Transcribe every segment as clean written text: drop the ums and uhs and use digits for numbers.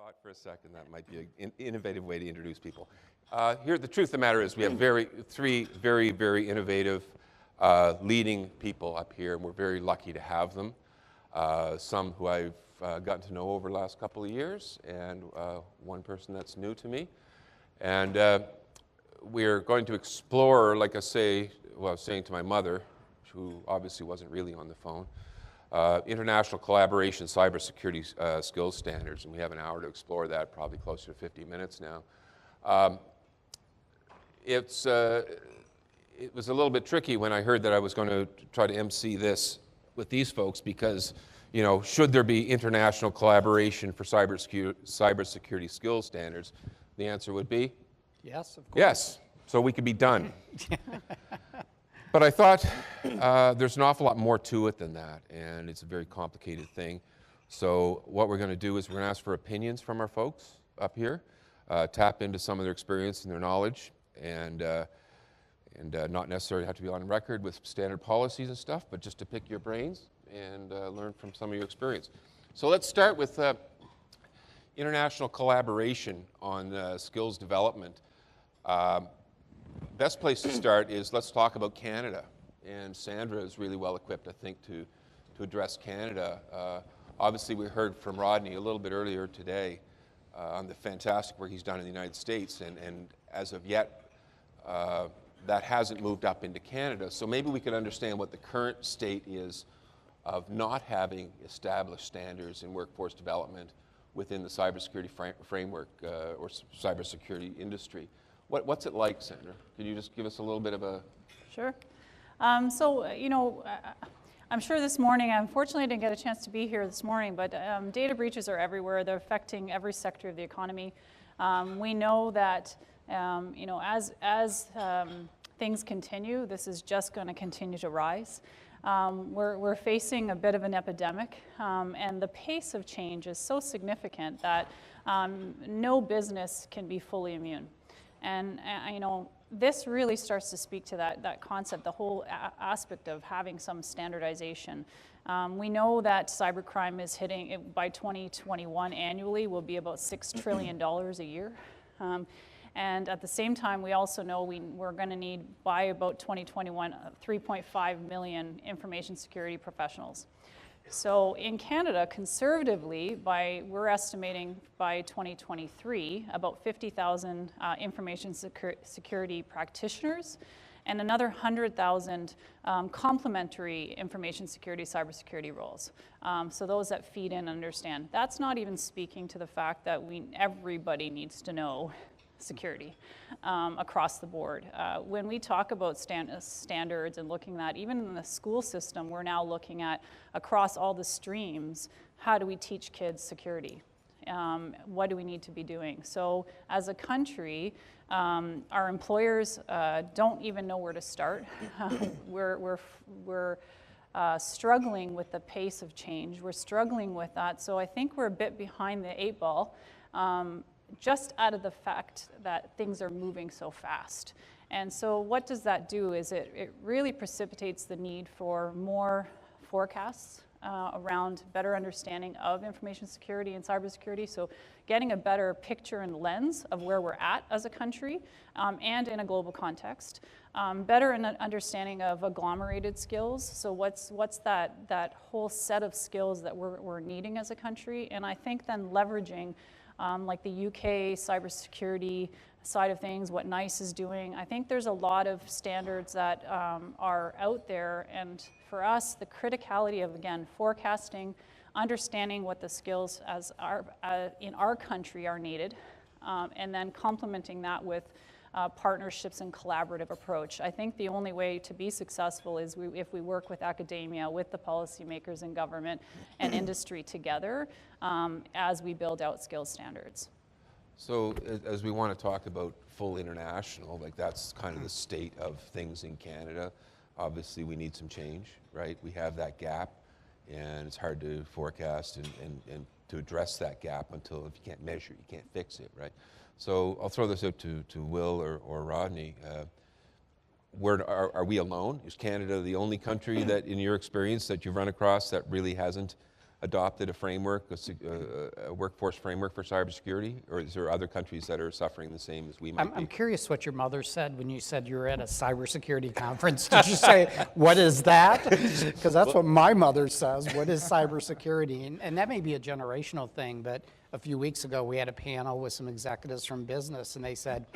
thought for a second that might be an innovative way to introduce people. Here, the truth of the matter is we have three very innovative leading people up here, and we're very lucky to have them. Some who I've gotten to know over the last couple of years, and one person that's new to me. And we're going to explore, like I was saying to my mother, who obviously wasn't really on the phone, international collaboration, cybersecurity skills standards, and we have an hour to explore that, probably closer to 50 minutes now. It was a little bit tricky when I heard that I was going to try to MC this with these folks because, you know, should there be international collaboration for cybersecurity skills standards? The answer would be? Yes, of course. Yes, so we could be done. But I thought there's an awful lot more to it than that, and it's a very complicated thing. So what we're going to do is we're going to ask for opinions from our folks up here, tap into some of their experience and their knowledge, and not necessarily have to be on record with standard policies and stuff, but just to pick your brains and learn from some of your experience. So let's start with international collaboration on skills development. Best place to start is let's talk about Canada. And Sandra is really well equipped, I think, to address Canada. Obviously, we heard from Rodney a little bit earlier today on the fantastic work he's done in the United States. And as of yet, that hasn't moved up into Canada. So maybe we could understand what the current state is of not having established standards in workforce development within the cybersecurity framework or cybersecurity industry. What's it like, Sandra? Can you just give us a little bit of a... Sure. You know, I'm sure this morning, unfortunately I didn't get a chance to be here this morning, but data breaches are everywhere. They're affecting every sector of the economy. We know that, you know, as things continue, this is just going to continue to rise. We're facing a bit of an epidemic, and the pace of change is so significant that no business can be fully immune. And you know, this really starts to speak to that concept, the whole aspect of having some standardization. We know that cybercrime is hitting, by 2021 annually, will be about $6 trillion a year. And at the same time, we also know we're going to need, by about 2021, 3.5 million information security professionals. So in Canada, conservatively, we're estimating by 2023 about 50,000 information security practitioners and another 100,000 complementary information security, cybersecurity roles. So those that feed in and understand. That's not even speaking to the fact that everybody needs to know security across the board. When we talk about standards and looking at, even in the school system, we're now looking at across all the streams, how do we teach kids security? What do we need to be doing? So as a country, our employers don't even know where to start. We're struggling with the pace of change. We're struggling with that. So I think we're a bit behind the 8 ball. Just out of the fact that things are moving so fast. And so what does that do is it really precipitates the need for more forecasts around better understanding of information security and cybersecurity. So getting a better picture and lens of where we're at as a country and in a global context. Better understanding of agglomerated skills. So what's that whole set of skills that we're needing as a country. And I think then leveraging like the UK cybersecurity side of things, what NICE is doing. I think there's a lot of standards that are out there, and for us, the criticality of, again, forecasting, understanding what the skills in our country are needed, and then complementing that with partnerships and collaborative approach. I think the only way to be successful is if we work with academia, with the policymakers in government and industry together as we build out skills standards. So as we want to talk about full international, like that's kind of the state of things in Canada. Obviously we need some change, right? We have that gap, and it's hard to forecast and to address that gap until, if you can't measure, you can't fix it, right? So I'll throw this out to Will or Rodney. Are we alone? Is Canada the only country that, in your experience, that you've run across that really hasn't adopted a framework, a workforce framework for cybersecurity, or is there other countries that are suffering the same as we might be? I'm curious what your mother said when you said you were at a cybersecurity conference. Did you say, what is that? Because that's what my mother says, what is cybersecurity? And that may be a generational thing, but a few weeks ago we had a panel with some executives from business, and they said,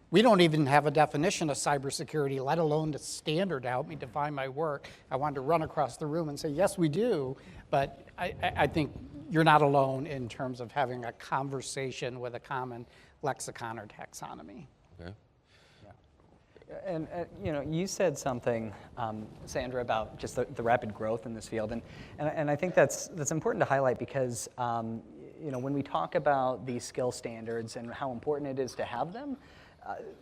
we don't even have a definition of cybersecurity, let alone the standard to help me define my work. I wanted to run across the room and say, yes, we do, but I think you're not alone in terms of having a conversation with a common lexicon or taxonomy. Okay. And you know, you said something, Sandra, about just the rapid growth in this field, and I think that's important to highlight because you know, when we talk about these skill standards and how important it is to have them,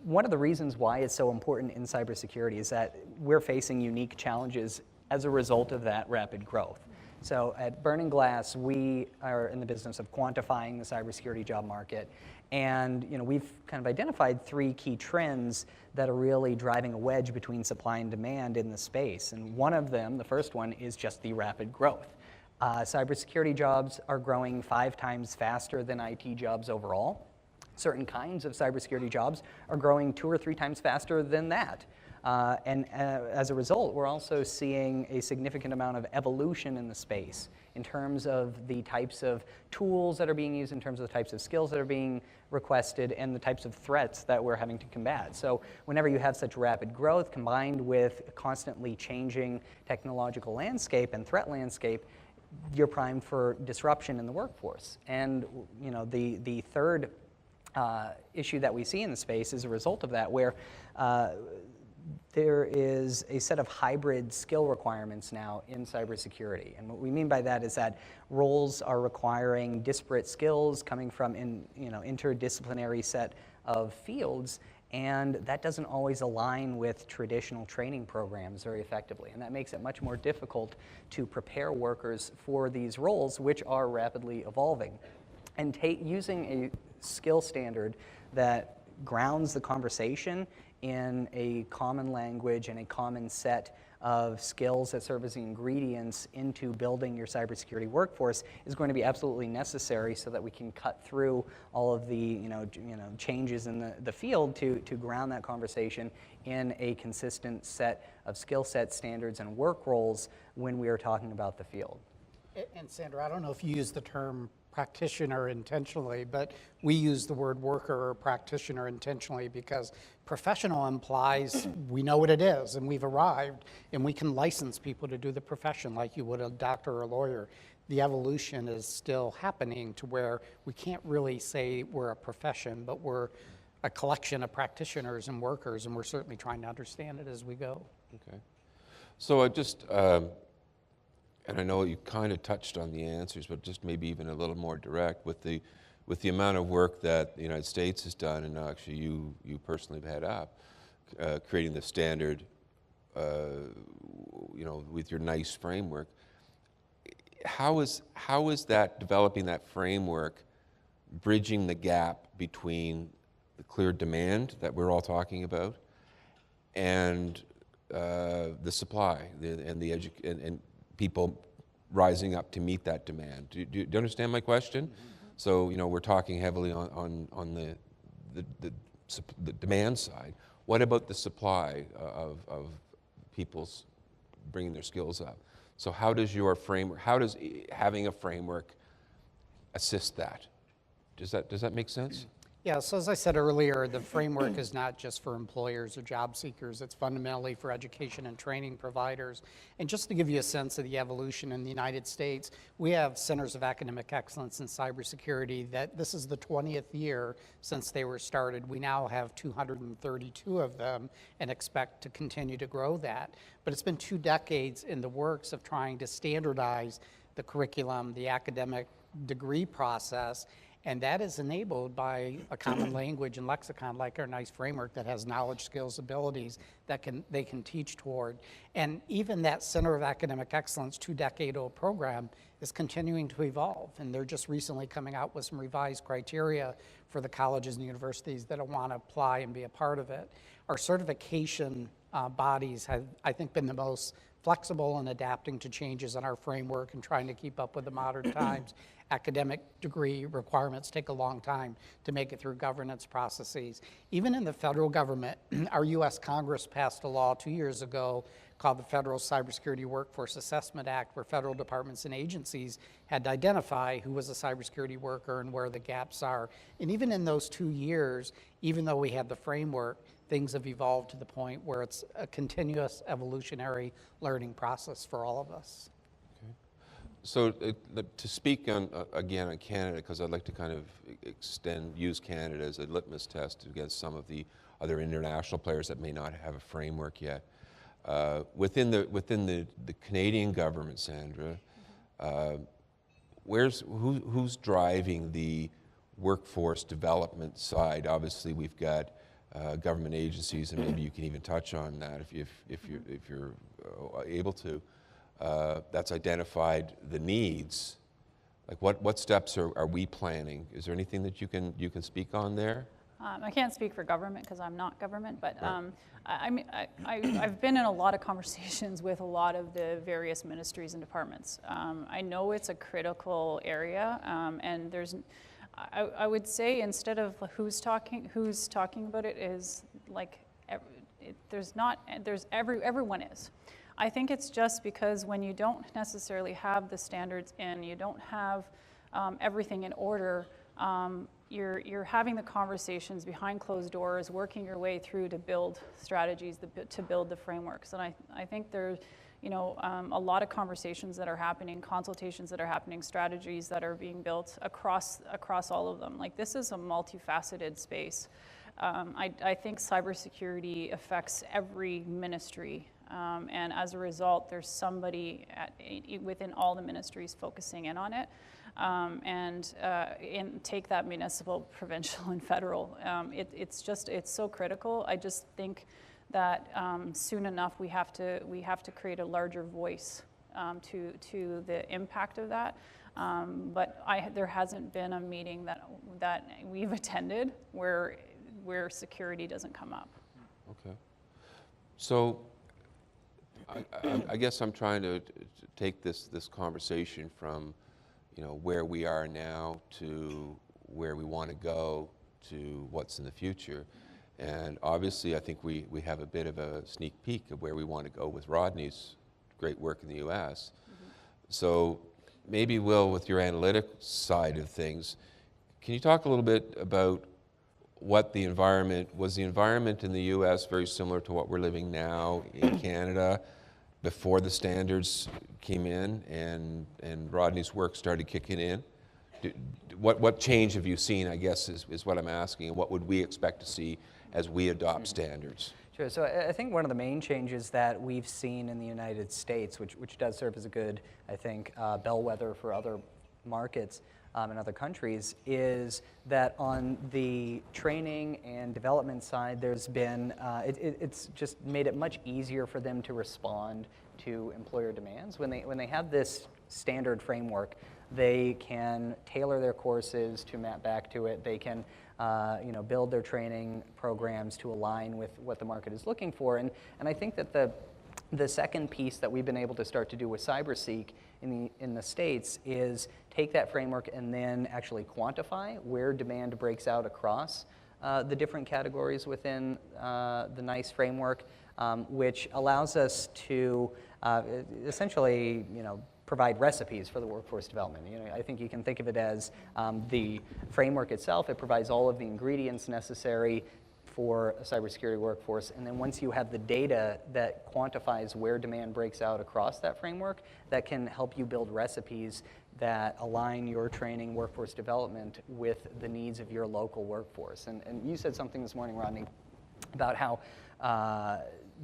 one of the reasons why it's so important in cybersecurity is that we're facing unique challenges as a result of that rapid growth. So at Burning Glass, we are in the business of quantifying the cybersecurity job market. And you know, we've kind of identified 3 key trends that are really driving a wedge between supply and demand in the space. And one of them, the first one, is just the rapid growth. Cybersecurity jobs are growing 5 times faster than IT jobs overall. Certain kinds of cybersecurity jobs are growing 2 or 3 times faster than that. As a result, we're also seeing a significant amount of evolution in the space in terms of the types of tools that are being used, in terms of the types of skills that are being requested, and the types of threats that we're having to combat. So whenever you have such rapid growth combined with a constantly changing technological landscape and threat landscape, you're primed for disruption in the workforce. And you know, the third issue that we see in the space is a result of that, where there is a set of hybrid skill requirements now in cybersecurity. And what we mean by that is that roles are requiring disparate skills coming from interdisciplinary set of fields, and that doesn't always align with traditional training programs very effectively. And that makes it much more difficult to prepare workers for these roles, which are rapidly evolving. And using a skill standard that grounds the conversation in a common language and a common set of skills that serve as the ingredients into building your cybersecurity workforce is going to be absolutely necessary so that we can cut through all of the changes in the field to ground that conversation in a consistent set of skill set standards and work roles when we are talking about the field. And Sandra, I don't know if you use the term practitioner intentionally, but we use the word worker or practitioner intentionally because professional implies we know what it is and we've arrived and we can license people to do the profession like you would a doctor or a lawyer. The evolution is still happening to where we can't really say we're a profession, but we're a collection of practitioners and workers, and we're certainly trying to understand it as we go. Okay. So I just, and I know you kind of touched on the answers, but just maybe even a little more direct with the amount of work that the United States has done, and actually you personally have had up, creating the standard, with your NICE framework. How is that developing that framework, bridging the gap between the clear demand that we're all talking about, and the supply, and people rising up to meet that demand? Do you understand my question? Mm-hmm. So we're talking heavily on the demand side. What about the supply of people's bringing their skills up? So how does having a framework assist that? Does that make sense? Yeah, so as I said earlier, the framework is not just for employers or job seekers, it's fundamentally for education and training providers. And just to give you a sense of the evolution in the United States, we have centers of academic excellence in cybersecurity that this is the 20th year since they were started. We now have 232 of them and expect to continue to grow that. But it's been 2 decades in the works of trying to standardize the curriculum, the academic degree process, and that is enabled by a common language and lexicon like our NICE framework that has knowledge, skills, abilities that they can teach toward. And even that Center of Academic Excellence 2-decade-old program is continuing to evolve. And they're just recently coming out with some revised criteria for the colleges and universities that want to apply and be a part of it. Our certification bodies have, I think, been the most flexible and adapting to changes in our framework and trying to keep up with the modern times. Academic degree requirements take a long time to make it through governance processes. Even in the federal government, our US Congress passed a law 2 years ago called the Federal Cybersecurity Workforce Assessment Act, where federal departments and agencies had to identify who was a cybersecurity worker and where the gaps are. And even in those 2 years, even though we had the framework, things have evolved to the point where it's a continuous evolutionary learning process for all of us. So to speak on, again on Canada, because I'd like to kind of use Canada as a litmus test against some of the other international players that may not have a framework yet. Within the Canadian government, Sandra, who's driving the workforce development side? Obviously, we've got government agencies, and maybe you can even touch on that if you're able to. That's identified the needs. Like what steps are we planning? Is there anything that you can speak on there? I can't speak for government because I'm not government, but Right. I've been in a lot of conversations with a lot of the various ministries and departments. I know it's a critical area, and I would say instead of who's talking about it is like everyone is. I think it's just because when you don't necessarily have the standards in, you don't have everything in order, you're having the conversations behind closed doors, working your way through to build strategies, to build the frameworks. And I think there's a lot of conversations that are happening, consultations that are happening, strategies that are being built across all of them. Like, this is a multifaceted space. I think cybersecurity affects every ministry. And as a result, there's somebody within all the ministries focusing in on it. And take that municipal, provincial, and federal. It's so critical. I just think that soon enough we have to create a larger voice to the impact of that. But there hasn't been a meeting that we've attended where security doesn't come up. Okay. So I guess I'm trying to take this conversation from where we are now to where we want to go to what's in the future. And obviously, I think we have a bit of a sneak peek of where we want to go with Rodney's great work in the US. Mm-hmm. So maybe, Will, with your analytic side of things, can you talk a little bit about what the environment in the US very similar to what we're living now in Canada before the standards came in and Rodney's work started kicking in? What change have you seen, I guess, is what I'm asking, and what would we expect to see as we adopt standards? Sure. So I think one of the main changes that we've seen in the United States, which does serve as a good, I think, bellwether for other markets in other countries, is that on the training and development side, there's been, it's just made it much easier for them to respond to employer demands. When they have this standard framework, they can tailor their courses to map back to it. They can build their training programs to align with what the market is looking for. And I think that the second piece that we've been able to start to do with CyberSeek in the States is take that framework and then actually quantify where demand breaks out across the different categories within the NICE framework, which allows us to essentially, provide recipes for the workforce development. I think you can think of it as the framework itself. It provides all of the ingredients necessary for a cybersecurity workforce, and then once you have the data that quantifies where demand breaks out across that framework, that can help you build recipes that align your training workforce development with the needs of your local workforce. And you said something this morning, Rodney, about how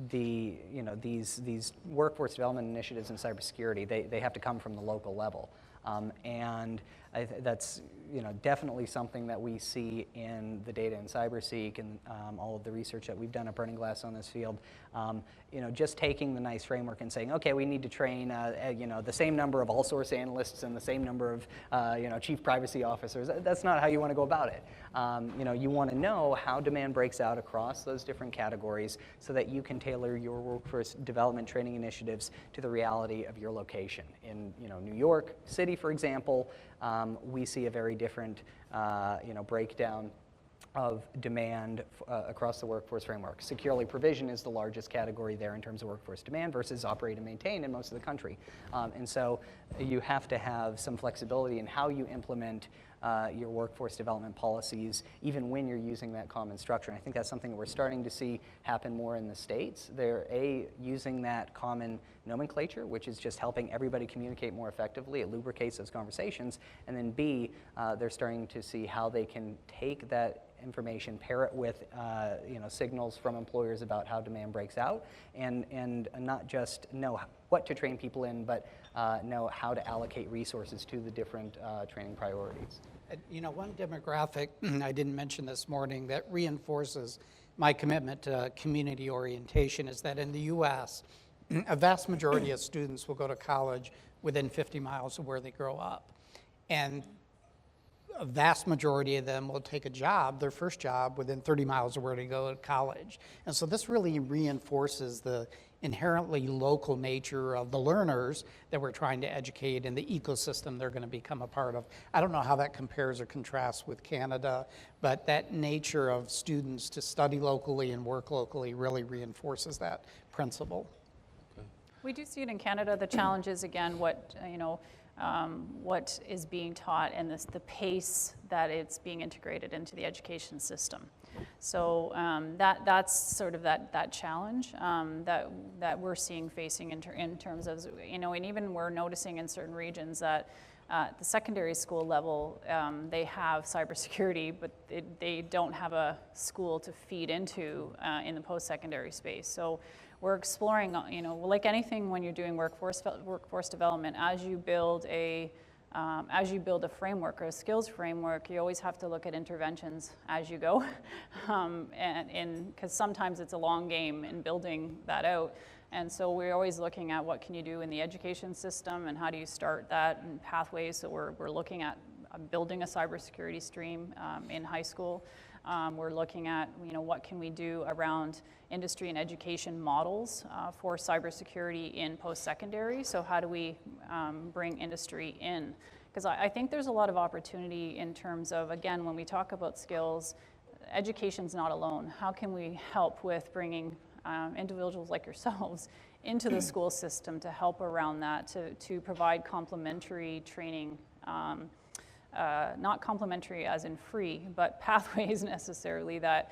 these workforce development initiatives in cybersecurity, they have to come from the local level. And that's definitely something that we see in the data in CyberSeek and all of the research that we've done at Burning Glass on this field. Just taking the nice framework and saying, okay, we need to train the same number of all source analysts and the same number of chief privacy officers. That's not how you want to go about it. You want to know how demand breaks out across those different categories so that you can tailor your workforce development training initiatives to the reality of your location. In New York City, for example, we see a very different breakdown of demand across the workforce framework. Securely provision is the largest category there in terms of workforce demand versus operate and maintain in most of the country. And so you have to have some flexibility in how you implement your workforce development policies, even when you're using that common structure. And I think that's something that we're starting to see happen more in the States. They're using that common nomenclature, which is just helping everybody communicate more effectively. It lubricates those conversations. And then B, they're starting to see how they can take that information, pair it with signals from employers about how demand breaks out, and not just know what to train people in, but know how to allocate resources to the different training priorities. One demographic I didn't mention this morning that reinforces my commitment to community orientation is that in the U.S., a vast majority of students will go to college within 50 miles of where they grow up. And a vast majority of them will take a job, their first job, within 30 miles of where they go to college. And so this really reinforces the inherently local nature of the learners that we're trying to educate and the ecosystem they're going to become a part of. I don't know how that compares or contrasts with Canada, but that nature of students to study locally and work locally really reinforces that principle. We do see it in Canada. The challenge is, again, what is being taught and the pace that it's being integrated into the education system. So that's sort of that challenge that we're seeing facing in terms of, and even we're noticing in certain regions that at the secondary school level, they have cybersecurity, but they don't have a school to feed into in the post-secondary space. So we're exploring, like anything when you're doing workforce development, as you build a framework or a skills framework, you always have to look at interventions as you go, and because sometimes it's a long game in building that out. And so we're always looking at what can you do in the education system and how do you start that and pathways. So we're looking at building a cybersecurity stream in high school. We're looking at what can we do around industry and education models for cybersecurity in post-secondary. So how do we bring industry in? Because I think there's a lot of opportunity in terms of, again, when we talk about skills, education's not alone. How can we help with bringing individuals like yourselves into the school system to help around that, to provide complementary training, not complementary as in free, but pathways necessarily that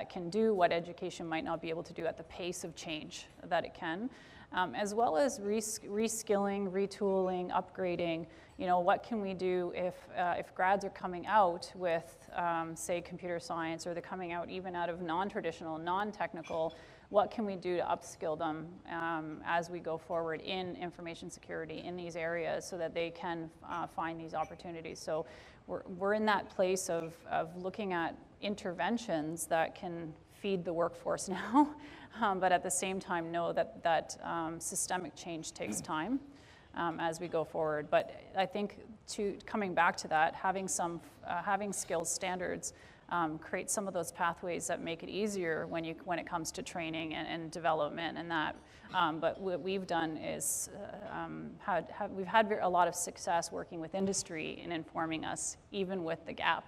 can do what education might not be able to do at the pace of change that it can, as well as reskilling, retooling, upgrading. What can we do if grads are coming out with, say, computer science, or they're coming out even out of non-traditional, non-technical, what can we do to upskill them as we go forward in information security in these areas so that they can find these opportunities? So we're in that place of looking at interventions that can feed the workforce now, but at the same time know that systemic change takes time as we go forward. But I think coming back to that, having skills standards create some of those pathways that make it easier when it comes to training and development and that. But what we've done is we've had a lot of success working with industry in informing us, even with the gap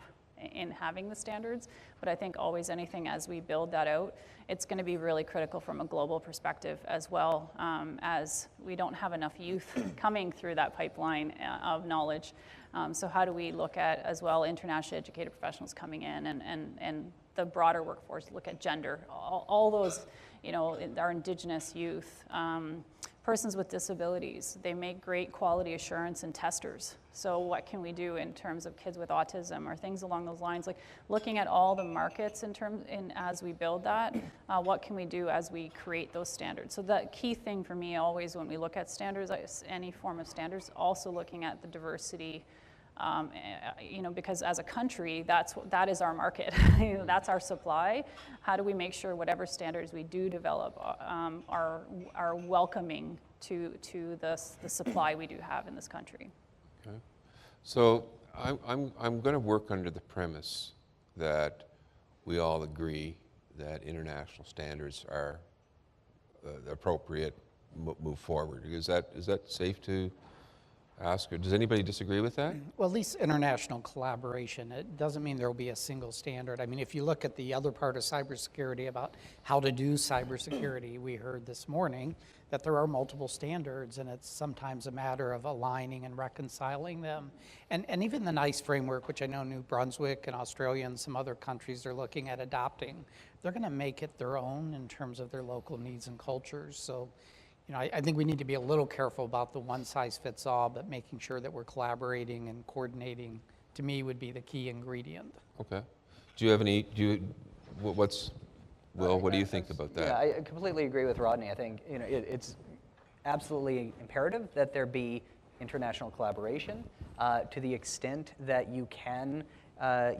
in having the standards. But I think always anything as we build that out, it's going to be really critical from a global perspective as well, as we don't have enough youth coming through that pipeline of knowledge. So how do we look at, as well, internationally educated professionals coming in and the broader workforce, look at gender, all those, our Indigenous youth, persons with disabilities. They make great quality assurance and testers. So what can we do in terms of kids with autism or things along those lines? Like looking at all the markets as we build that, what can we do as we create those standards? So the key thing for me always when we look at standards, any form of standards, also looking at the diversity, because as a country, that is our market. That's our supply. How do we make sure whatever standards we do develop are welcoming to the supply we do have in this country? Okay. So I'm going to work under the premise that we all agree that international standards are appropriate, move forward. Is that safe to ask, or does anybody disagree with that? Well, at least international collaboration. It doesn't mean there will be a single standard. I mean, if you look at the other part of cybersecurity about how to do cybersecurity, we heard this morning that there are multiple standards, and it's sometimes a matter of aligning and reconciling them. And even the NICE framework, which I know New Brunswick and Australia and some other countries are looking at adopting, they're going to make it their own in terms of their local needs and cultures. So, I think we need to be a little careful about the one size fits all, but making sure that we're collaborating and coordinating, to me, would be the key ingredient. Okay. Do you have any, Will, what do you think about that? Yeah, I completely agree with Rodney. I think it's absolutely imperative that there be international collaboration to the extent that you can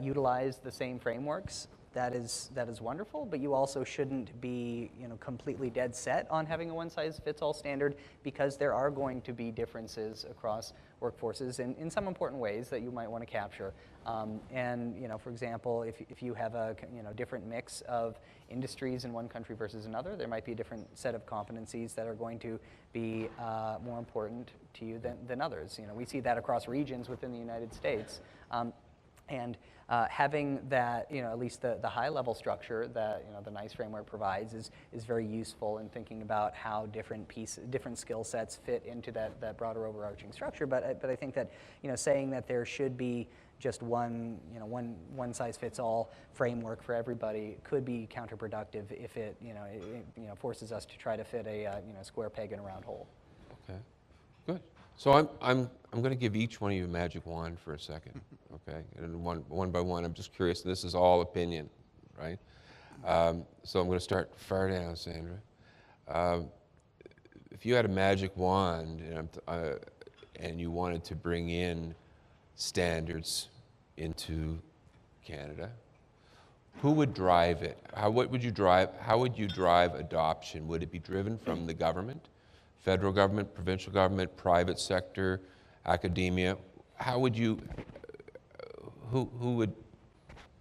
utilize the same frameworks. That is wonderful, but you also shouldn't be completely dead set on having a one-size-fits-all standard, because there are going to be differences across workforces in some important ways that you might want to capture. For example, if you have a different mix of industries in one country versus another, there might be a different set of competencies that are going to be more important to you than others. We see that across regions within the United States. Having that, at least the high-level structure that the NICE framework provides is very useful in thinking about how different skill sets fit into that broader overarching structure. But I think that saying that there should be just one size fits all framework for everybody could be counterproductive if it forces us to try to fit a square peg in a round hole. Okay, good. So I'm going to give each one of you a magic wand for a second, okay? And one by one, I'm just curious. This is all opinion, right? So I'm going to start far down, Sandra. If you had a magic wand and you wanted to bring in standards into Canada, who would drive it? How would you drive adoption? Would it be driven from the government? Federal government, provincial government, private sector, academia? How would you? Who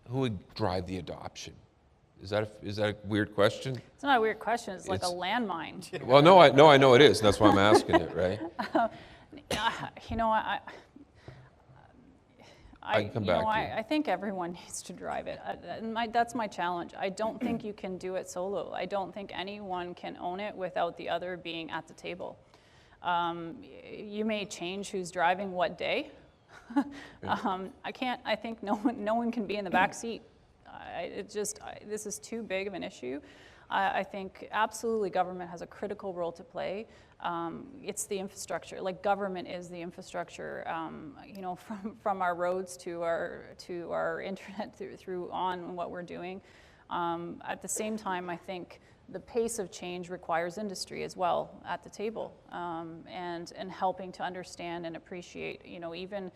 would drive the adoption? Is that a weird question? It's not a weird question. It's like a landmine. Well, no, I know it is. That's why I'm asking it, right? I can come back to you. I think everyone needs to drive it. That's my challenge. I don't think you can do it solo. I don't think anyone can own it without the other being at the table. You may change who's driving what day. I think no one can be in the back seat. This is too big of an issue. I think absolutely government has a critical role to play. It's the infrastructure. Like government is the infrastructure. From our roads to our internet through on what we're doing. At the same time, I think the pace of change requires industry as well at the table, and helping to understand and appreciate. Even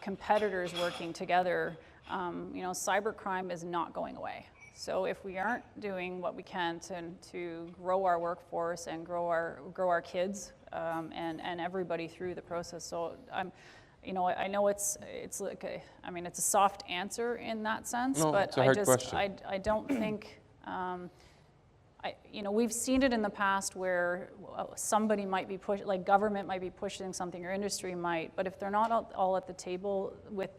competitors working together. Cybercrime is not going away. So if we aren't doing what we can to grow our workforce and grow our kids and everybody through the process, so I know it's like it's a soft answer in that sense, no, but it's a hard question. I don't think we've seen it in the past where somebody might be government might be pushing something or industry might, but if they're not all at the table with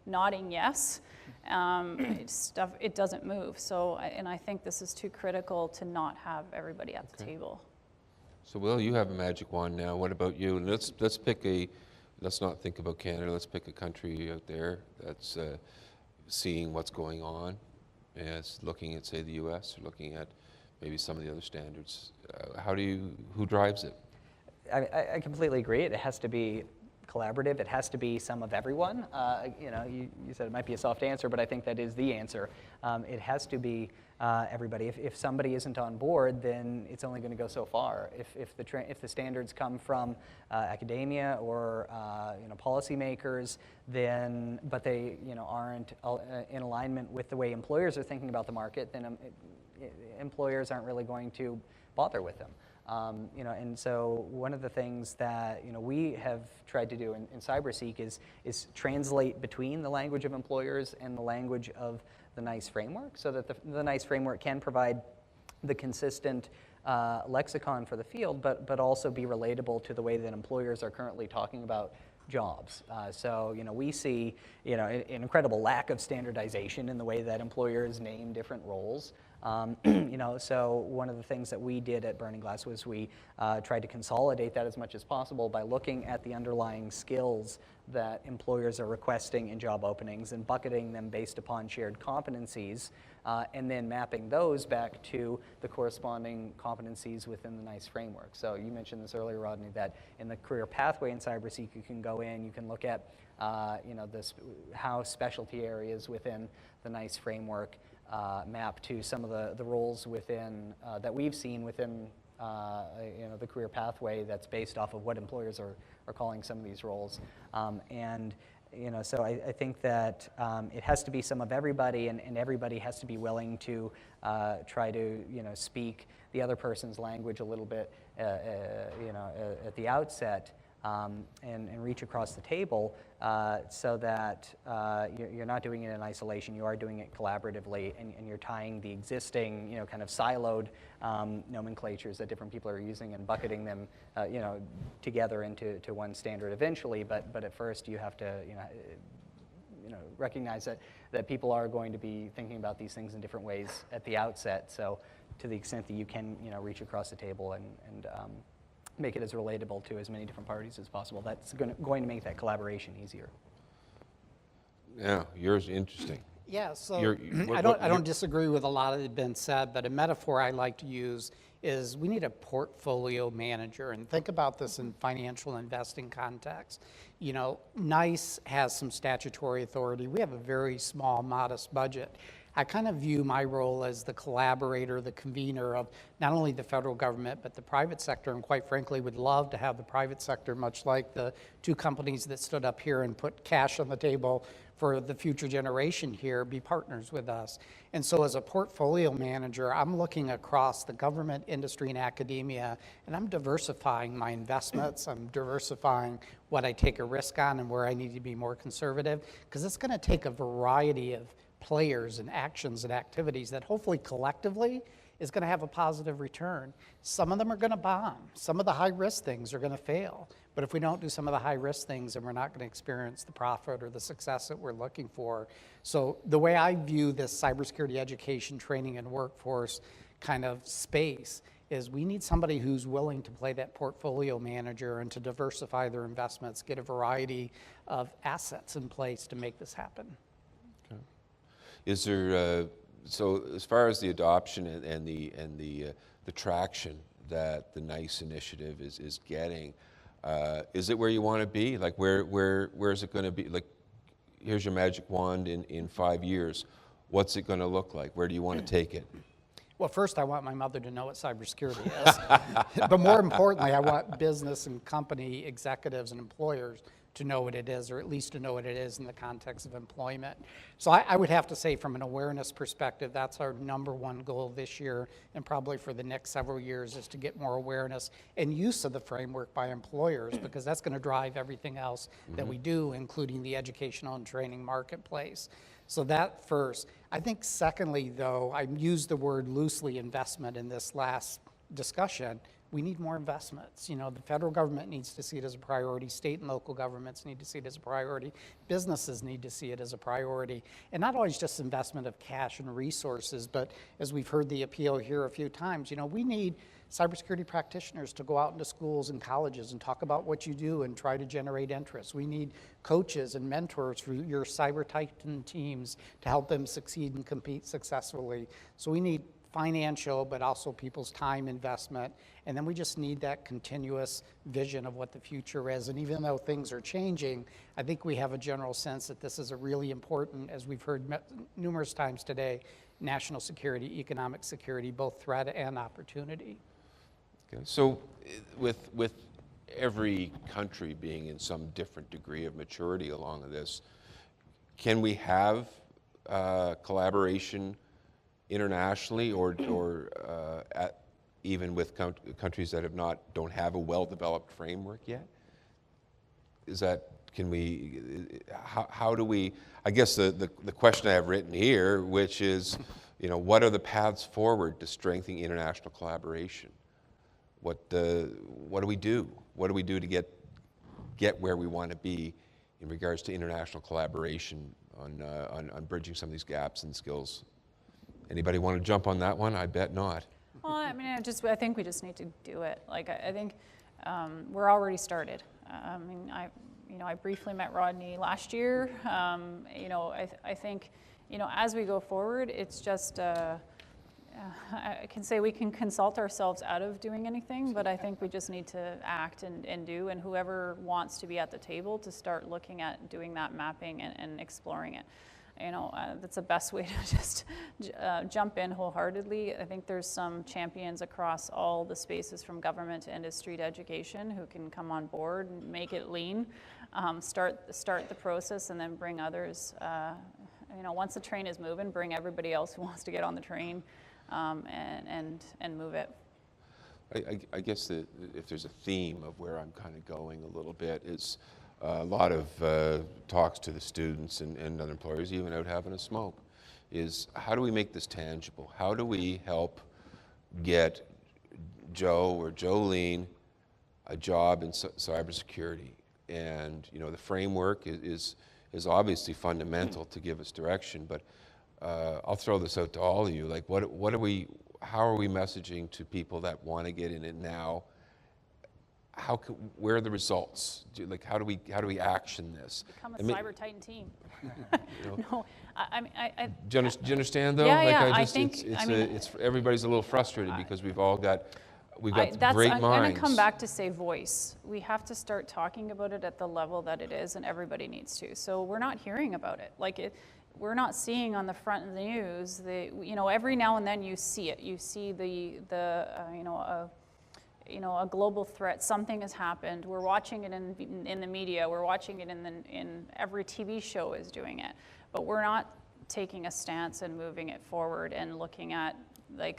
nodding yes, it doesn't move. So, I think this is too critical to not have everybody at the table. So, Will, you have a magic wand now. What about you? And let's not think about Canada. Let's pick a country out there that's seeing what's going on. And it's looking at, say, the U.S. or looking at maybe some of the other standards. Who drives it? I completely agree. It has to be collaborative. It has to be some of everyone. You said it might be a soft answer, but I think that is the answer. It has to be everybody. If somebody isn't on board, then it's only going to go so far. If the standards come from academia or policymakers, but they aren't in alignment with the way employers are thinking about the market, then employers aren't really going to bother with them. And so one of the things that we have tried to do in CyberSeek is translate between the language of employers and the language of the NICE framework, so that the NICE framework can provide the consistent lexicon for the field, but also be relatable to the way that employers are currently talking about jobs. So we see an incredible lack of standardization in the way that employers name different roles. So one of the things that we did at Burning Glass was we tried to consolidate that as much as possible by looking at the underlying skills that employers are requesting in job openings and bucketing them based upon shared competencies, and then mapping those back to the corresponding competencies within the NICE framework. So you mentioned this earlier, Rodney, that in the career pathway in CyberSeek, you can go in, you can look at how specialty areas within the NICE framework map to some of the roles within that we've seen within the career pathway that's based off of what employers are calling some of these roles. So I think that it has to be some of everybody, and everybody has to be willing to try to speak the other person's language a little bit at the outset. And reach across the table so that you're not doing it in isolation, you are doing it collaboratively, and you're tying the existing kind of siloed nomenclatures that different people are using and bucketing them together into one standard eventually, but at first you have to recognize that people are going to be thinking about these things in different ways at the outset. So to the extent that you can reach across the table and make it as relatable to as many different parties as possible, that's going to make that collaboration easier. Yeah, yours interesting. Yeah, so I don't disagree with a lot that has been said, but a metaphor I like to use is we need a portfolio manager, and think about this in financial investing context. NICE has some statutory authority. We have a very small, modest budget. I kind of view my role as the collaborator, the convener of not only the federal government, but the private sector, and quite frankly, would love to have the private sector, much like the two companies that stood up here and put cash on the table for the future generation here, be partners with us. And so as a portfolio manager, I'm looking across the government, industry, and academia, and I'm diversifying my investments. I'm diversifying what I take a risk on and where I need to be more conservative, because it's going to take a variety of players and actions and activities that hopefully collectively is going to have a positive return. Some of them are going to bomb. Some of the high-risk things are going to fail. But if we don't do some of the high-risk things, then we're not going to experience the profit or the success that we're looking for. So the way I view this cybersecurity education, training, and workforce kind of space is we need somebody who's willing to play that portfolio manager and to diversify their investments, get a variety of assets in place to make this happen. Okay. Is there, so as far as the adoption and the traction that the NICE initiative is getting, is it where you want to be? Like where is it going to be? Like, here's your magic wand in 5 years. What's it going to look like? Where do you want to take it? Well, first I want my mother to know what cybersecurity is. But more importantly, I want business and company executives and employers to know what it is, or at least to know what it is in the context of employment. So I would have to say from an awareness perspective, that's our number one goal this year and probably for the next several years, is to get more awareness and use of the framework by employers, because that's going to drive everything else that we do, including the educational and training marketplace. So that first. I think secondly, though, I used the word loosely investment in this last discussion. We need more investments. The federal government needs to see it as a priority. State and local governments need to see it as a priority. Businesses need to see it as a priority. And not always just investment of cash and resources, but as we've heard the appeal here a few times, we need cybersecurity practitioners to go out into schools and colleges and talk about what you do and try to generate interest. We need coaches and mentors for your cyber titan teams to help them succeed and compete successfully. So we need financial, but also people's time investment. And then we just need that continuous vision of what the future is. And even though things are changing, I think we have a general sense that this is a really important, as we've heard numerous times today, national security, economic security, both threat and opportunity. Okay. So with every country being in some different degree of maturity along this, can we have collaboration internationally, or even with countries that don't have a well-developed framework yet? How do we? I guess the question I have written here, which is, what are the paths forward to strengthening international collaboration? What do we do? What do we do to get where we want to be in regards to international collaboration on bridging some of these gaps and skills? Anybody want to jump on that one? I bet not. Well, I mean, I think we just need to do it. Like, I think we're already started. I briefly met Rodney last year. I think, as we go forward, it's just, I can say we can consult ourselves out of doing anything, but I think we just need to act and do, and whoever wants to be at the table to start looking at doing that mapping and exploring it. That's the best way to just jump in wholeheartedly. I think there's some champions across all the spaces, from government to industry to education, who can come on board and make it lean, start the process, and then bring others. Once the train is moving, bring everybody else who wants to get on the train, and move it. I guess that if there's a theme of where I'm kind of going a little bit is a lot of talks to the students and other employers, even out having a smoke, is how do we make this tangible? How do we help get Joe or Jolene a job in cybersecurity? And the framework is obviously fundamental to give us direction, but I'll throw this out to all of you. Like, how are we messaging to people that want to get in it now? Where are the results? How do we action this? Become a cyber titan team. No, do you understand though? Yeah, It's everybody's a little frustrated because we've got great minds. I'm going to come back to say voice. We have to start talking about it at the level that it is, and everybody needs to. So we're not hearing about it. We're not seeing on the front of the news. Every now and then you see it. You see a global threat. Something has happened. We're watching it in the media. We're watching it in every TV show is doing it. But we're not taking a stance and moving it forward and looking at the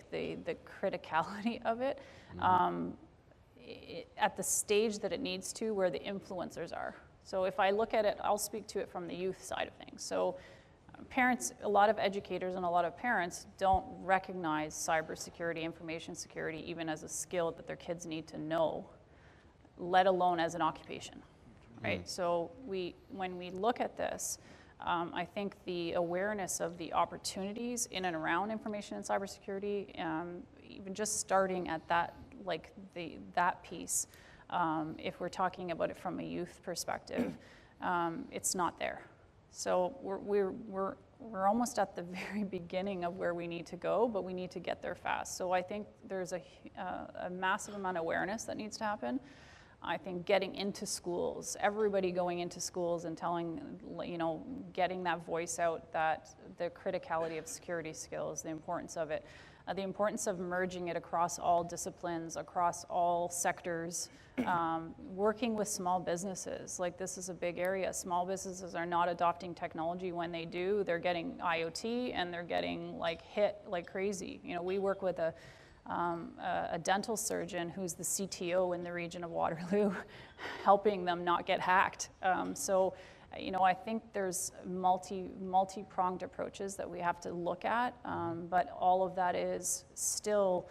criticality of it, at the stage that it needs to, where the influencers are. So if I look at it, I'll speak to it from the youth side of things. So parents, a lot of educators and a lot of parents don't recognize cybersecurity, information security, even as a skill that their kids need to know, let alone as an occupation, right? So when we look at this, I think the awareness of the opportunities in and around information and cybersecurity, even just starting at that, that piece, if we're talking about it from a youth perspective, it's not there. So we're almost at the very beginning of where we need to go, but we need to get there fast. So I think there's a massive amount of awareness that needs to happen. I think getting into schools, everybody going into schools and getting that voice out, that the criticality of security skills, the importance of it, the importance of merging it across all disciplines, across all sectors, working with small businesses. This is a big area. Small businesses are not adopting technology. When they do, they're getting IoT and they're getting hit like crazy. We work with a dental surgeon who's the CTO in the region of Waterloo, helping them not get hacked. I think there's multi-pronged approaches that we have to look at, but all of that is still,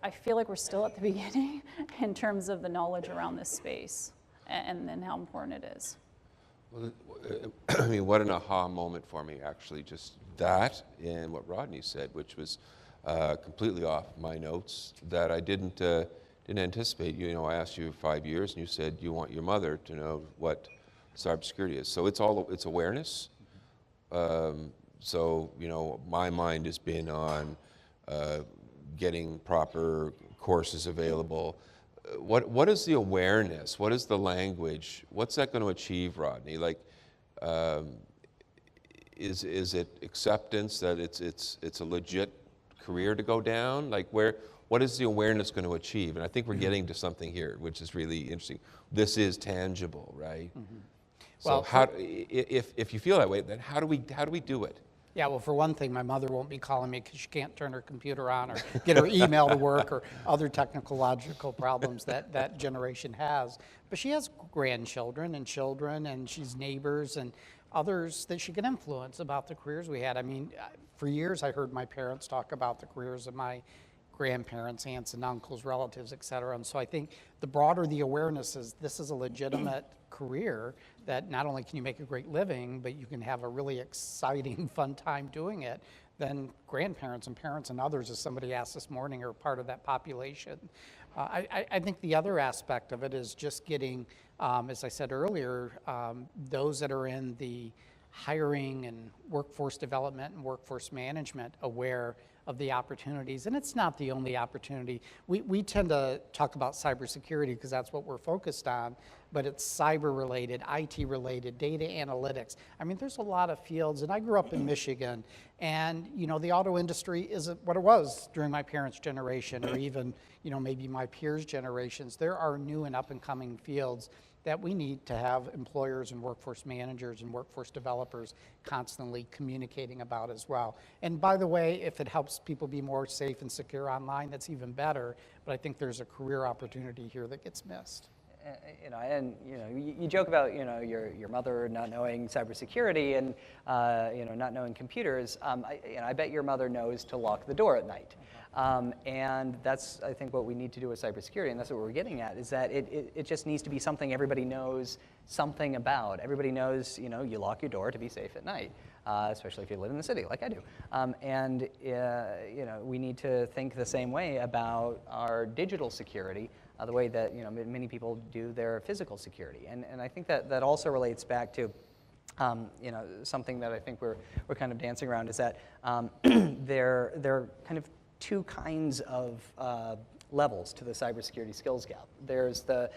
I feel like we're still at the beginning in terms of the knowledge around this space and how important it is. Well, I mean, what an aha moment for me, actually, just that and what Rodney said, which was completely off my notes, that I didn't anticipate. I asked you 5 years, and you said you want your mother to know what cybersecurity is. So it's awareness. My mind has been on getting proper courses available. What is the awareness? What is the language? What's that going to achieve, Rodney? Like, is it acceptance that it's a legit career to go down? Like, what is the awareness going to achieve? And I think we're getting to something here, which is really interesting. This is tangible, right? Mm-hmm. So Well, if you feel that way, then how do we do it? Yeah, well, for one thing, my mother won't be calling me because she can't turn her computer on or get her email to work or other technological problems that generation has. But she has grandchildren and children, and she's neighbors and others that she can influence about the careers we had. I mean, for years I heard my parents talk about the careers of my grandparents, aunts and uncles, relatives, et cetera. And so I think the broader the awareness is, this is a legitimate career that not only can you make a great living, but you can have a really exciting, fun time doing it, then grandparents and parents and others, as somebody asked this morning, are part of that population. I think the other aspect of it is just getting, as I said earlier, those that are in the hiring and workforce development and workforce management aware of the opportunities. And it's not the only opportunity. We tend to talk about cybersecurity because that's what we're focused on, but it's cyber related, IT related, data analytics. I mean, there's a lot of fields, and I grew up in Michigan, and you know, the auto industry isn't what it was during my parents' generation, or even, you know, maybe my peers' generations. There are new and up and coming fields that we need to have employers and workforce managers and workforce developers constantly communicating about as well. And by the way, if it helps people be more safe and secure online, that's even better. But I think there's a career opportunity here that gets missed. You joke about your mother not knowing cybersecurity and not knowing computers. I bet your mother knows to lock the door at night. And that's, I think, what we need to do with cybersecurity, and that's what we're getting at, is that it just needs to be something everybody knows something about. Everybody knows, you lock your door to be safe at night, especially if you live in the city, like I do. We need to think the same way about our digital security, the way that many people do their physical security. And I think that also relates back to something that I think we're kind of dancing around, is that there are kind of two kinds of levels to the cybersecurity skills gap. There's the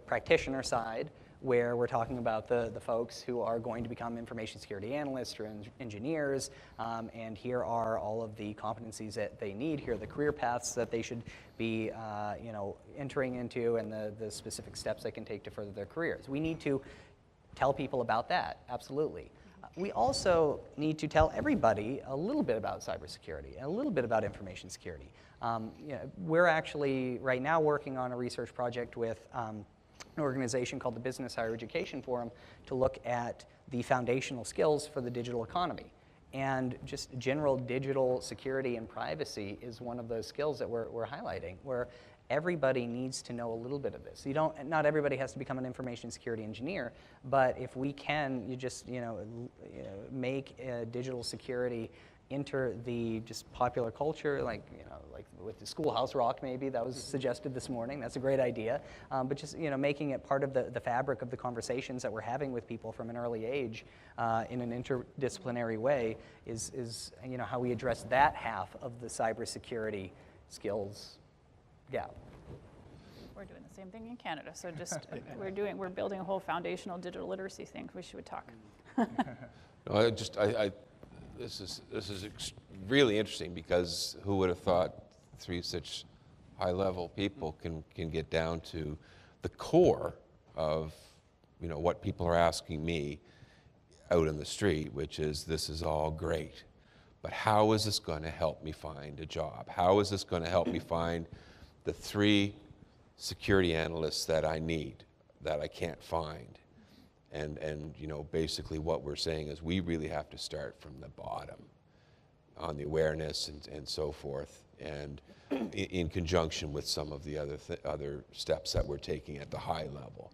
practitioner side, where we're talking about the folks who are going to become information security analysts or engineers, and here are all of the competencies that they need. Here are the career paths that they should be entering into, and the specific steps they can take to further their careers. We need to tell people about that, absolutely. We also need to tell everybody a little bit about cybersecurity and a little bit about information security. We're actually right now working on a research project with an organization called the Business Higher Education Forum to look at the foundational skills for the digital economy. And just general digital security and privacy is one of those skills that we're highlighting, where everybody needs to know a little bit of this. Not everybody has to become an information security engineer, but if we can, make digital security enter the just popular culture, like with the Schoolhouse Rock, maybe that was suggested this morning. That's a great idea. But just making it part of the fabric of the conversations that we're having with people from an early age in an interdisciplinary way is how we address that half of the cybersecurity skills gap. We're doing the same thing in Canada. So just we're building a whole foundational digital literacy thing, which would talk. No, this is really interesting, because who would have thought three such high-level people can get down to the core of what people are asking me out in the street, which is, this is all great, but how is this going to help me find a job? How is this going to help me find the 3 security analysts that I need, that I can't find? And basically what we're saying is, we really have to start from the bottom on the awareness and so forth, and in conjunction with some of the other steps that we're taking at the high level.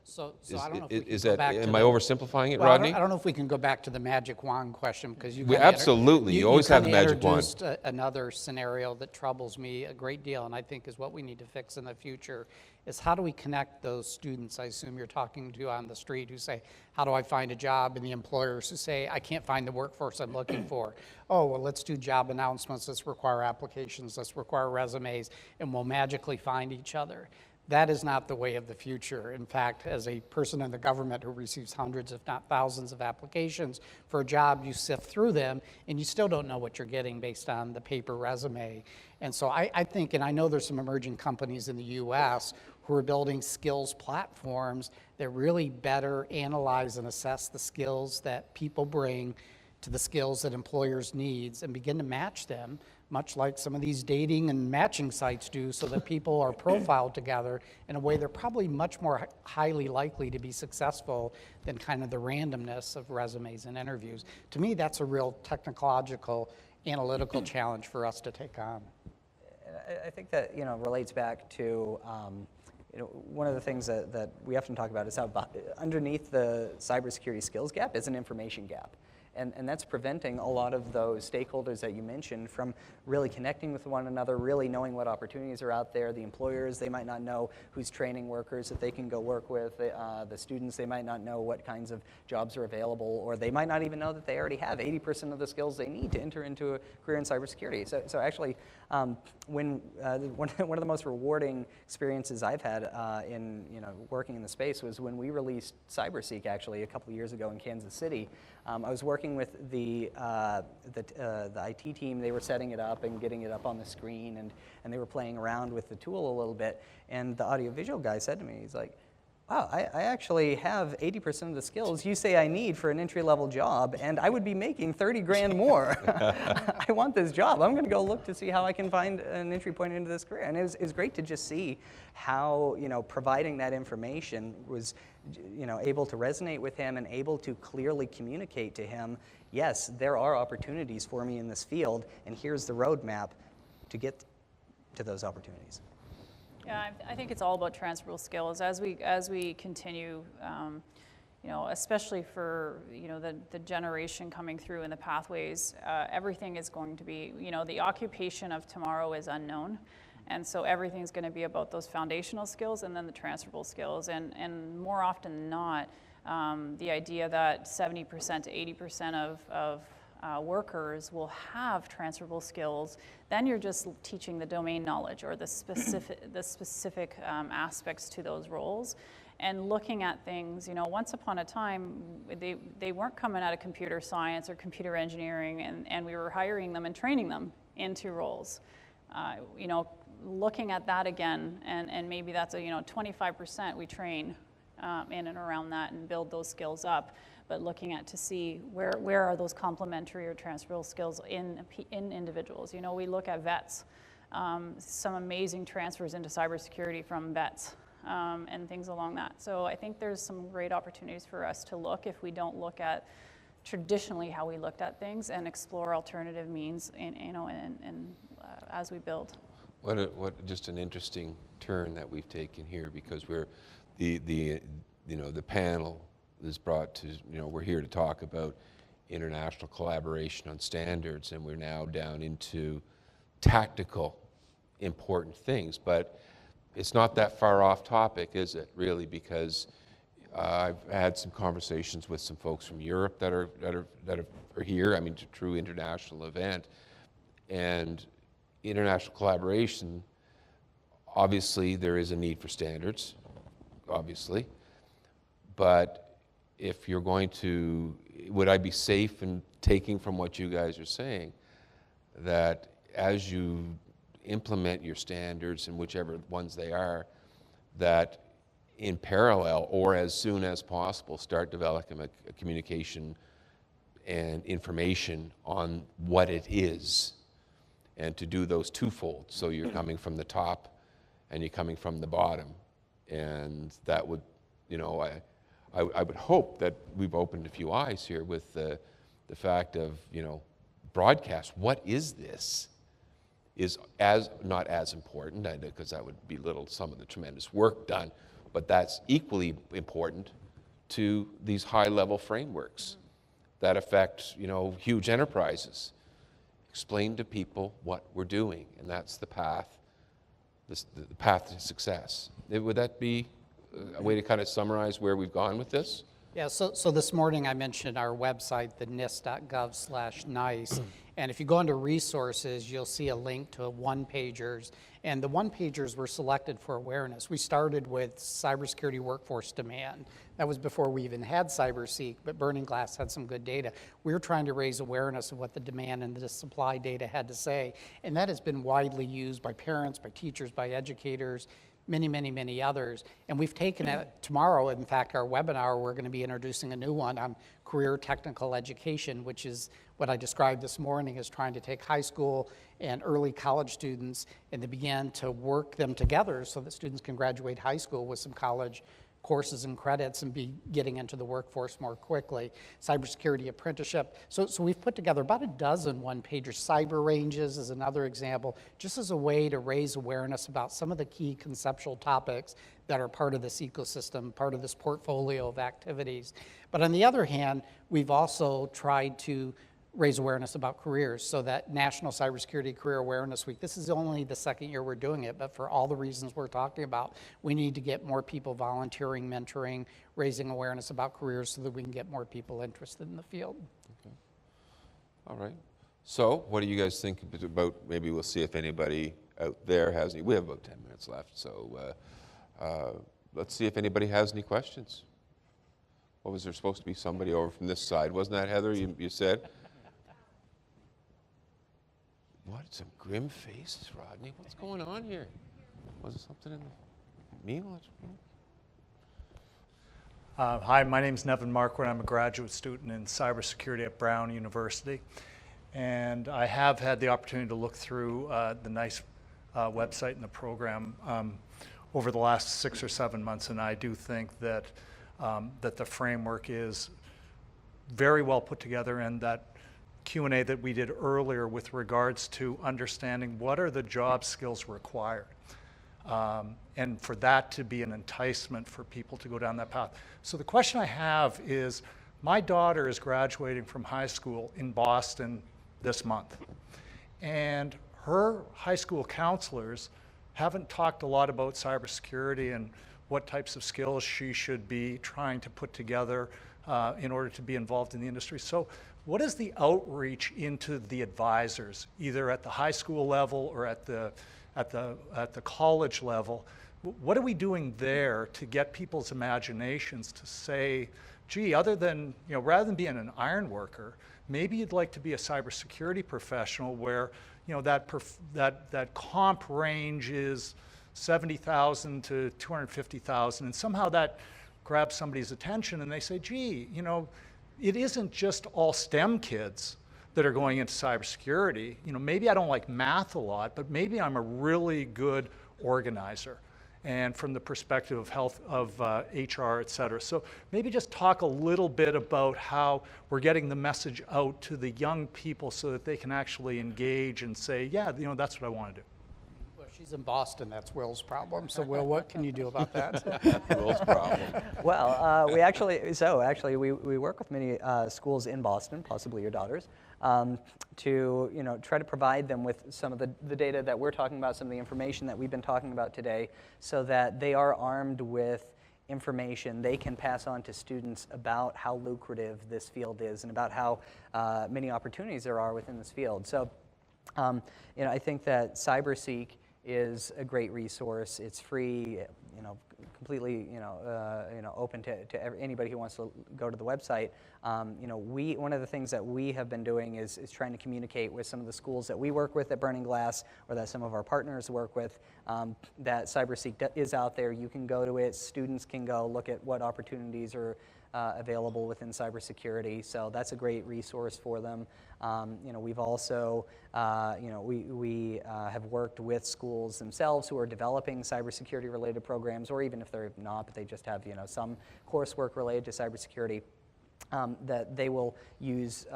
So I don't know if we can Is go that, back to am I the- oversimplifying it, Well, Rodney? I don't know if we can go back to the magic wand question, because you We- kinda absolutely. You always have the kinda magic wand. introduced another scenario that troubles me a great deal, and I think is what we need to fix in the future, is how do we connect those students I assume you're talking to on the street who say, how do I find a job? And the employers who say, I can't find the workforce I'm looking for. Oh, well, let's do job announcements, let's require applications, let's require resumes, and we'll magically find each other. That is not the way of the future. In fact, as a person in the government who receives hundreds, if not thousands, of applications for a job, you sift through them, and you still don't know what you're getting based on the paper resume. And so I think, and I know there's some emerging companies in the US who are building skills platforms that really better analyze and assess the skills that people bring to the skills that employers need and begin to match them, much like some of these dating and matching sites do, so that people are profiled together in a way they're probably much more highly likely to be successful than kind of the randomness of resumes and interviews. To me, that's a real technological, analytical challenge for us to take on. I think that, relates back to, one of the things that we often talk about is how underneath the cybersecurity skills gap is an information gap. And that's preventing a lot of those stakeholders that you mentioned from really connecting with one another, really knowing what opportunities are out there. The employers, they might not know who's training workers that they can go work with. The students, they might not know what kinds of jobs are available, or they might not even know that they already have 80% of the skills they need to enter into a career in cybersecurity. So actually, one of the most rewarding experiences I've had in working in the space was when we released CyberSeek actually a couple of years ago in Kansas City. I was working with the IT team. They were setting it up and getting it up on the screen, and they were playing around with the tool a little bit. And the audiovisual guy said to me, he's like, wow, I actually have 80% of the skills you say I need for an entry-level job, and I would be making 30 grand more. I want this job. I'm going to go look to see how I can find an entry point into this career. And it was great to just see how providing that information was able to resonate with him and able to clearly communicate to him, yes, there are opportunities for me in this field, and here's the roadmap to get to those opportunities. Yeah, I think it's all about transferable skills as we continue, especially for the generation coming through in the pathways. Everything is going to be, the occupation of tomorrow is unknown, and so everything's going to be about those foundational skills and then the transferable skills. And more often than not, the idea that 70% to 80% of workers will have transferable skills, then you're just teaching the domain knowledge or the specific aspects to those roles. And looking at things, once upon a time, they weren't coming out of computer science or computer engineering, and we were hiring them and training them into roles. Looking at that again, and maybe that's a 25% we train in and around that and build those skills up. But looking at to see where are those complementary or transferable skills in individuals. We look at vets, some amazing transfers into cybersecurity from vets and things along that. So I think there's some great opportunities for us to look if we don't look at traditionally how we looked at things and explore alternative means as we build. What just an interesting turn that we've taken here, because we're the panel is brought to, we're here to talk about international collaboration on standards, and we're now down into tactical, important things. But it's not that far off topic, is it, really? Because I've had some conversations with some folks from Europe that are here. I mean, it's a true international event. And international collaboration, obviously there is a need for standards, obviously. But if you're going to, would I be safe in taking from what you guys are saying that as you implement your standards and whichever ones they are, that in parallel or as soon as possible start developing a communication and information on what it is, and to do those twofold, so you're coming from the top and you're coming from the bottom, and that would, I would hope that we've opened a few eyes here with the fact of, broadcast. What is this? Is not as important, because that would belittle some of the tremendous work done, But that's equally important to these high-level frameworks that affect, huge enterprises. Explain to people what we're doing, and that's the path, the path to success. Would that be a way to kind of summarize where we've gone with this? Yeah, so this morning I mentioned our website, the nist.gov/NICE, and if you go into resources, you'll see a link to one-pagers, and the one-pagers were selected for awareness. We started with cybersecurity workforce demand. That was before we even had CyberSeek, but Burning Glass had some good data. We were trying to raise awareness of what the demand and the supply data had to say, and that has been widely used by parents, by teachers, by educators, many others. And we've taken it tomorrow, in fact, our webinar, we're going to be introducing a new one on career technical education, which is what I described this morning as trying to take high school and early college students and to begin to work them together so that students can graduate high school with some college courses and credits and be getting into the workforce more quickly. Cybersecurity apprenticeship. So we've put together about a dozen one-pagers. Cyber ranges is another example, just as a way to raise awareness about some of the key conceptual topics that are part of this ecosystem, part of this portfolio of activities. But on the other hand, we've also tried to raise awareness about careers, so that National Cybersecurity Career Awareness Week, this is only the second year we're doing it, but for all the reasons we're talking about, we need to get more people volunteering, mentoring, raising awareness about careers so that we can get more people interested in the field. Okay. All right. So what do you guys think about, maybe we'll see if anybody out there has any, we have about 10 minutes left, so let's see if anybody has any questions. What was there supposed to be somebody over from this side? Wasn't that Heather, you said? What, some grim faces, Rodney? What's going on here? Was there something in the meal? Hi, my name is Nevin Markow, and I'm a graduate student in cybersecurity at Brown University. And I have had the opportunity to look through the NICE website and the program over the last 6 or 7 months, and I do think that that the framework is very well put together, and that Q&A that we did earlier with regards to understanding what are the job skills required, and for that to be an enticement for people to go down that path. So the question I have is, my daughter is graduating from high school in Boston this month, and her high school counselors haven't talked a lot about cybersecurity and what types of skills she should be trying to put together in order to be involved in the industry. So what is the outreach into the advisors, either at the high school level or at the college level? What are we doing there to get people's imaginations to say, gee, other than, rather than being an iron worker, maybe you'd like to be a cybersecurity professional where, that comp range is 70,000 to 250,000, and somehow that grabs somebody's attention and they say, gee, it isn't just all STEM kids that are going into cybersecurity. Maybe I don't like math a lot, but maybe I'm a really good organizer, and from the perspective of health, of HR, et cetera. So maybe just talk a little bit about how we're getting the message out to the young people so that they can actually engage and say, yeah, that's what I want to do. Well, she's in Boston, that's Will's problem. So Will, what can you do about that? Will's problem. Well, we work with many schools in Boston, possibly your daughters, to try to provide them with some of the data that we're talking about, some of the information that we've been talking about today, so that they are armed with information they can pass on to students about how lucrative this field is and about how many opportunities there are within this field. So, I think that CyberSeek is a great resource. It's free, completely, open to anybody who wants to go to the website. One of the things that we have been doing is trying to communicate with some of the schools that we work with at Burning Glass, or that some of our partners work with, that CyberSeek is out there. You can go to it. Students can go look at what opportunities are available within cybersecurity. So that's a great resource for them. We've also, we have worked with schools themselves who are developing cybersecurity related programs, or even if they're not, but they just have, some coursework related to cybersecurity. That they will use,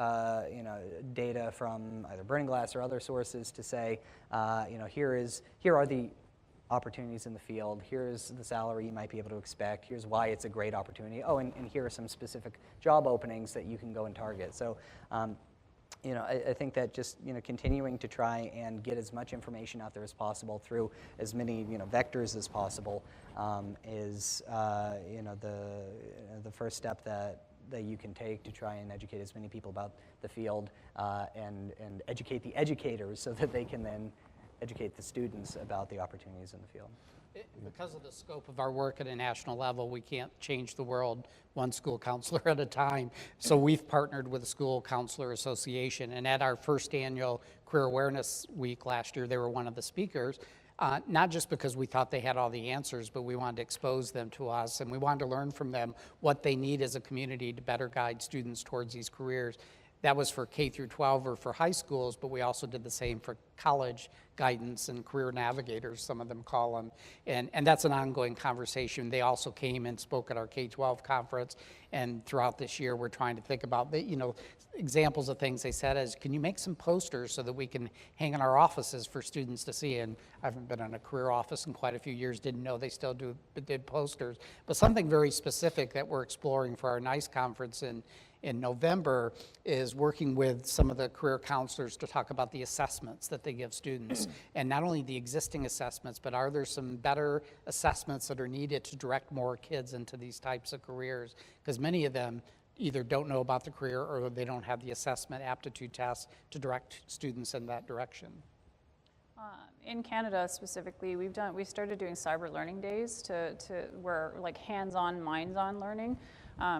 data from either Burning Glass or other sources to say, here are the opportunities in the field. Here's the salary you might be able to expect. Here's why it's a great opportunity. Oh, and here are some specific job openings that you can go and target. So, you know, I think that just, you know, continuing to try and get as much information out there as possible through as many, you know, vectors as possible is, you know, the first step that you can take to try and educate as many people about the field and educate the educators so that they can then educate the students about the opportunities in the field. Because of the scope of our work at a national level, we can't change the world one school counselor at a time. So we've partnered with the School Counselor Association, and at our first annual Career Awareness Week last year, they were one of the speakers, not just because we thought they had all the answers, but we wanted to expose them to us, and we wanted to learn from them what they need as a community to better guide students towards these careers. That was for K through 12 or for high schools, but we also did the same for college guidance and career navigators, some of them call them. And that's an ongoing conversation. They also came and spoke at our K-12 conference, and throughout this year, we're trying to think about the, you know, examples of things they said as, can you make some posters so that we can hang in our offices for students to see? And I haven't been in a career office in quite a few years, didn't know they still did posters. But something very specific that we're exploring for our NICE conference in November is working with some of the career counselors to talk about the assessments that they give students. And not only the existing assessments, but are there some better assessments that are needed to direct more kids into these types of careers? Because many of them either don't know about the career or they don't have the assessment aptitude tests to direct students in that direction. In Canada specifically, we started doing cyber learning days to where like hands-on, minds-on learning.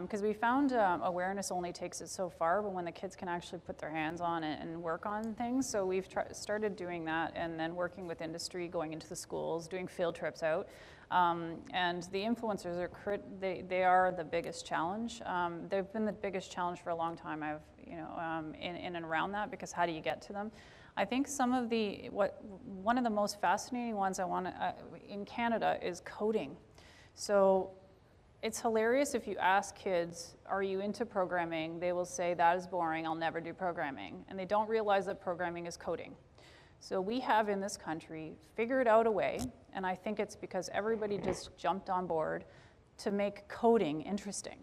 Because we found awareness only takes it so far, but when the kids can actually put their hands on it and work on things, so we've started doing that, and then working with industry, going into the schools, doing field trips out, and the influencers they are the biggest challenge. They've been the biggest challenge for a long time. In and around that, because how do you get to them? I think one of the most fascinating ones in Canada is coding. So it's hilarious if you ask kids, are you into programming? They will say, that is boring, I'll never do programming. And they don't realize that programming is coding. So we have in this country figured out a way, and I think it's because everybody just jumped on board to make coding interesting.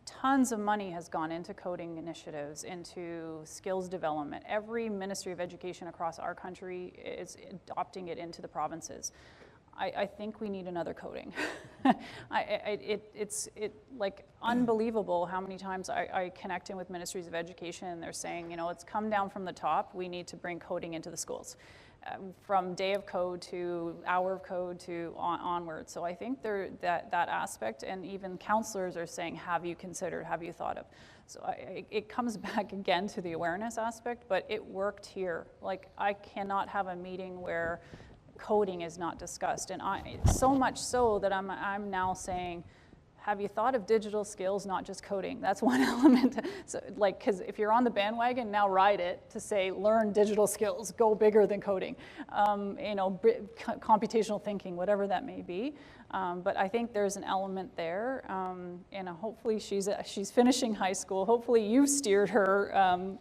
Tons of money has gone into coding initiatives, into skills development. Every Ministry of Education across our country is adopting it into the provinces. I think we need another coding. It's like unbelievable how many times I connect in with ministries of education and they're saying, you know, it's come down from the top. We need to bring coding into the schools, from day of code to hour of code to onward. So I think that aspect, and even counselors are saying, have you considered, have you thought of? So it comes back again to the awareness aspect, but it worked here. Like, I cannot have a meeting where coding is not discussed, and so much so that I'm now saying, have you thought of digital skills, not just coding? That's one element. So, like, because if you're on the bandwagon, now ride it to say, learn digital skills, go bigger than coding, you know, computational thinking, whatever that may be. But I think there's an element there, and hopefully she's finishing high school. Hopefully you've steered her,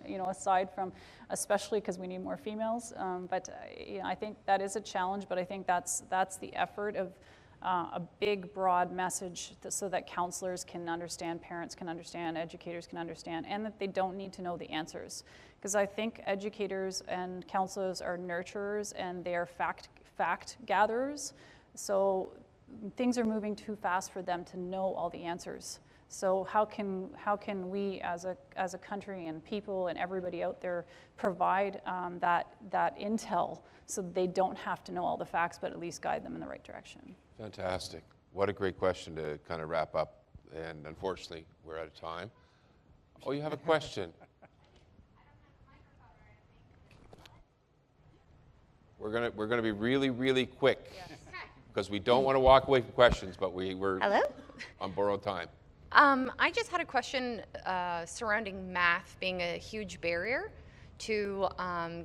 you know, aside from, especially because we need more females. But you know, I think that is a challenge. But I think that's the effort of a big, broad message so that counselors can understand, parents can understand, educators can understand, and that they don't need to know the answers. Because I think educators and counselors are nurturers and they are fact gatherers. So things are moving too fast for them to know all the answers. So how can we as a country and people and everybody out there provide that intel so they don't have to know all the facts, but at least guide them in the right direction? Fantastic. What a great question to kind of wrap up. And unfortunately, we're out of time. Oh, you have a question. We're gonna be really, really quick, because we don't want to walk away from questions, but we're Hello? on borrowed time. I just had a question surrounding math being a huge barrier to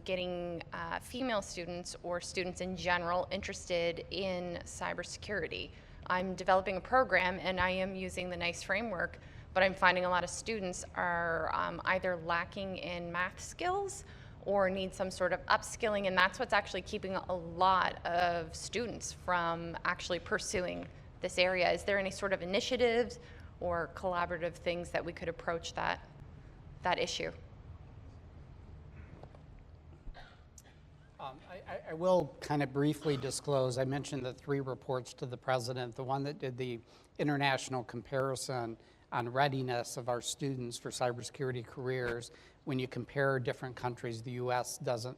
getting female students or students in general interested in cybersecurity. I'm developing a program and I am using the NICE framework, but I'm finding a lot of students are either lacking in math skills or need some sort of upskilling, and that's what's actually keeping a lot of students from actually pursuing this area. Is there any sort of initiatives or collaborative things that we could approach that issue? I will kind of briefly disclose, I mentioned the 3 reports to the president, the one that did the international comparison on readiness of our students for cybersecurity careers. When you compare different countries, the US doesn't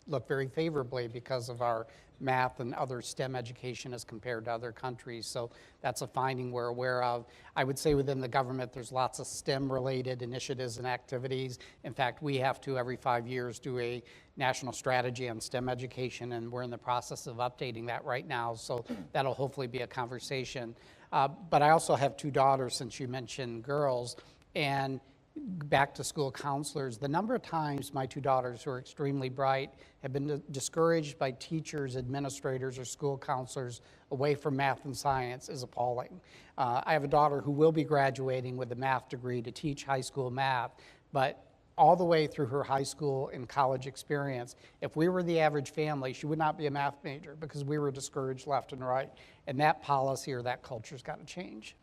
look very favorably because of our math and other STEM education as compared to other countries. So that's a finding we're aware of. I would say within the government, there's lots of STEM-related initiatives and activities. In fact, we have to, every 5 years, do a national strategy on STEM education, and we're in the process of updating that right now. So that'll hopefully be a conversation. But I also have 2 daughters, since you mentioned girls, and back to school counselors. The number of times my 2 daughters, who are extremely bright, have been discouraged by teachers, administrators, or school counselors away from math and science is appalling. I have a daughter who will be graduating with a math degree to teach high school math, but all the way through her high school and college experience, if we were the average family, she would not be a math major because we were discouraged left and right. And that policy or that culture's got to change.